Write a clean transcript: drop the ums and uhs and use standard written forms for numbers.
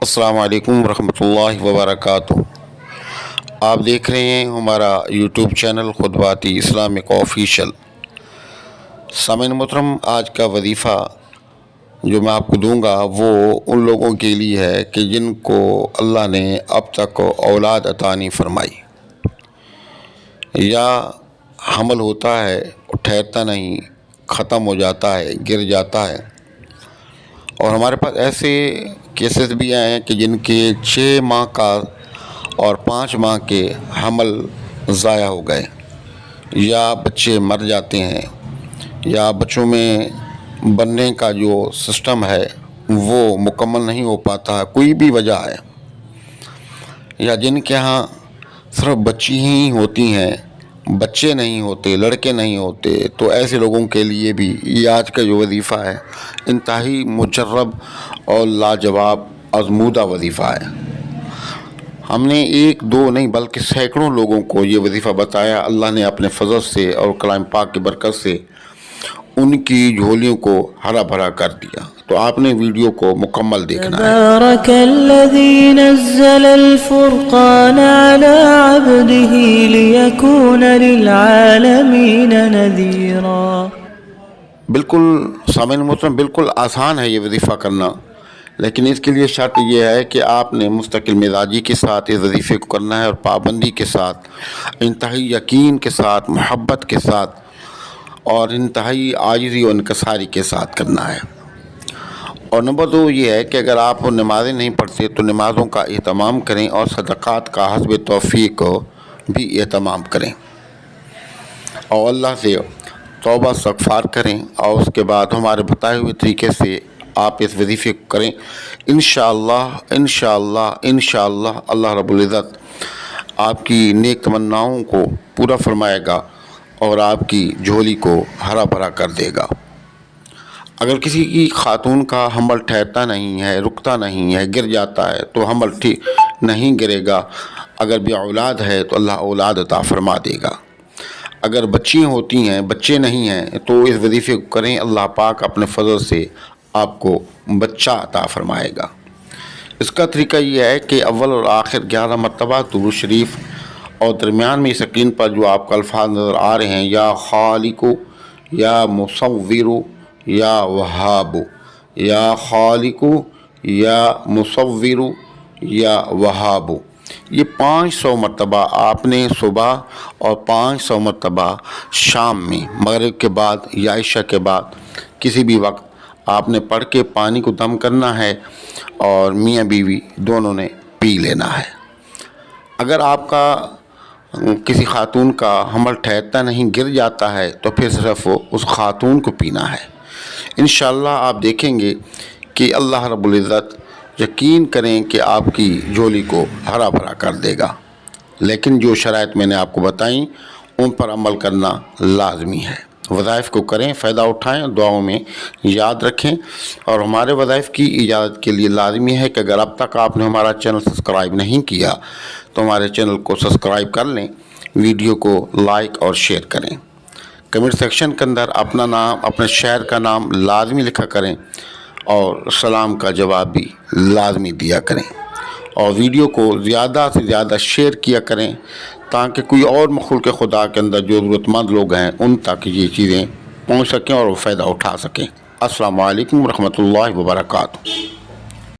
السلام علیکم ورحمۃ اللہ وبرکاتہ۔ آپ دیکھ رہے ہیں ہمارا یوٹیوب چینل خطباتی اسلامک آفیشیل۔ سامعین محترم، آج کا وظیفہ جو میں آپ کو دوں گا وہ ان لوگوں کے لیے ہے کہ جن کو اللہ نے اب تک اولاد عطا نہیں فرمائی، یا حمل ہوتا ہے ٹھہرتا نہیں، ختم ہو جاتا ہے، گر جاتا ہے۔ اور ہمارے پاس ایسے کیسز بھی آئے ہیں کہ جن کے 6 ماہ کا اور 5 ماہ کے حمل ضائع ہو گئے، یا بچے مر جاتے ہیں، یا بچوں میں بننے کا جو سسٹم ہے وہ مکمل نہیں ہو پاتا، کوئی بھی وجہ ہے، یا جن کے ہاں صرف بچی ہی ہوتی ہیں، بچے نہیں ہوتے، لڑکے نہیں ہوتے، تو ایسے لوگوں کے لیے بھی یہ آج کا جو وظیفہ ہے انتہائی مجرب اور لاجواب آزمودہ وظیفہ ہے۔ ہم نے 1 2 نہیں بلکہ سینکڑوں لوگوں کو یہ وظیفہ بتایا۔ اللہ نے اپنے فضل سے اور کلام پاک کی برکت سے ان کی جھولیوں کو ہرا بھرا کر دیا۔ تو آپ نے ویڈیو کو مکمل دیکھنا ہے۔ تبارک الذی نزل الفرقان علی عبده لیکون للعالمین نذیرا۔ بالکل سامعین محترم، بالکل آسان ہے یہ وظیفہ کرنا، لیکن اس کے لیے شرط یہ ہے کہ آپ نے مستقل مزاجی کے ساتھ اس وظیفے کو کرنا ہے، اور پابندی کے ساتھ، انتہائی یقین کے ساتھ، محبت کے ساتھ، اور انتہائی عاجزی و انکساری کے ساتھ کرنا ہے۔ اور نمبر 2 یہ ہے کہ اگر آپ نمازیں نہیں پڑھتے تو نمازوں کا اہتمام کریں، اور صدقات کا حسب توفیق بھی اہتمام کریں، اور اللہ سے توبہ استغفار کریں، اور اس کے بعد ہمارے بتائے ہوئے طریقے سے آپ اس وظیفے کو کریں۔ انشاءاللہ انشاءاللہ انشاءاللہ اللہ رب العزت آپ کی نیک تمناؤں کو پورا فرمائے گا اور آپ کی جھولی کو ہرا بھرا کر دے گا۔ اگر کسی کی خاتون کا حمل ٹھہرتا نہیں ہے، رکتا نہیں ہے، گر جاتا ہے، تو حمل ٹھیک نہیں گرے گا۔ اگر بھی اولاد ہے تو اللہ اولاد عطا فرما دے گا۔ اگر بچیاں ہوتی ہیں، بچے نہیں ہیں، تو اس وظیفے کو کریں، اللہ پاک اپنے فضل سے آپ کو بچہ عطا فرمائے گا۔ اس کا طریقہ یہ ہے کہ اول اور آخر 11 مرتبہ درود شریف، اور درمیان میں سکرین پر جو آپ کا الفاظ نظر آ رہے ہیں، یا خالق، یا مصور، یا وہاب، یا خالق، یا مصور، یا وہاب، یہ 500 مرتبہ آپ نے صبح اور 500 مرتبہ شام میں، مغرب کے بعد یا عشاء کے بعد کسی بھی وقت آپ نے پڑھ کے پانی کو دم کرنا ہے، اور میاں بیوی دونوں نے پی لینا ہے۔ اگر آپ کا کسی خاتون کا حمل ٹھہرتا نہیں، گر جاتا ہے، تو پھر صرف اس خاتون کو پینا ہے۔ انشاءاللہ آپ دیکھیں گے کہ اللہ رب العزت، یقین کریں کہ آپ کی جھولی کو ہرا بھرا کر دے گا، لیکن جو شرائط میں نے آپ کو بتائیں ان پر عمل کرنا لازمی ہے۔ وظائف کو کریں، فائدہ اٹھائیں، دعاؤں میں یاد رکھیں، اور ہمارے وظائف کی اجازت کے لیے لازمی ہے کہ اگر اب تک آپ نے ہمارا چینل سبسکرائب نہیں کیا تو ہمارے چینل کو سبسکرائب کر لیں، ویڈیو کو لائک اور شیئر کریں، کمنٹ سیکشن کے اندر اپنا نام، اپنے شہر کا نام لازمی لکھا کریں، اور سلام کا جواب بھی لازمی دیا کریں، اور ویڈیو کو زیادہ سے زیادہ شیئر کیا کریں تاکہ کوئی اور مخلوق خدا کے اندر جو ضرورت مند لوگ ہیں ان تک یہ چیزیں پہنچ سکیں اور وہ فائدہ اٹھا سکیں۔ السلام علیکم ورحمۃ اللہ وبرکاتہ۔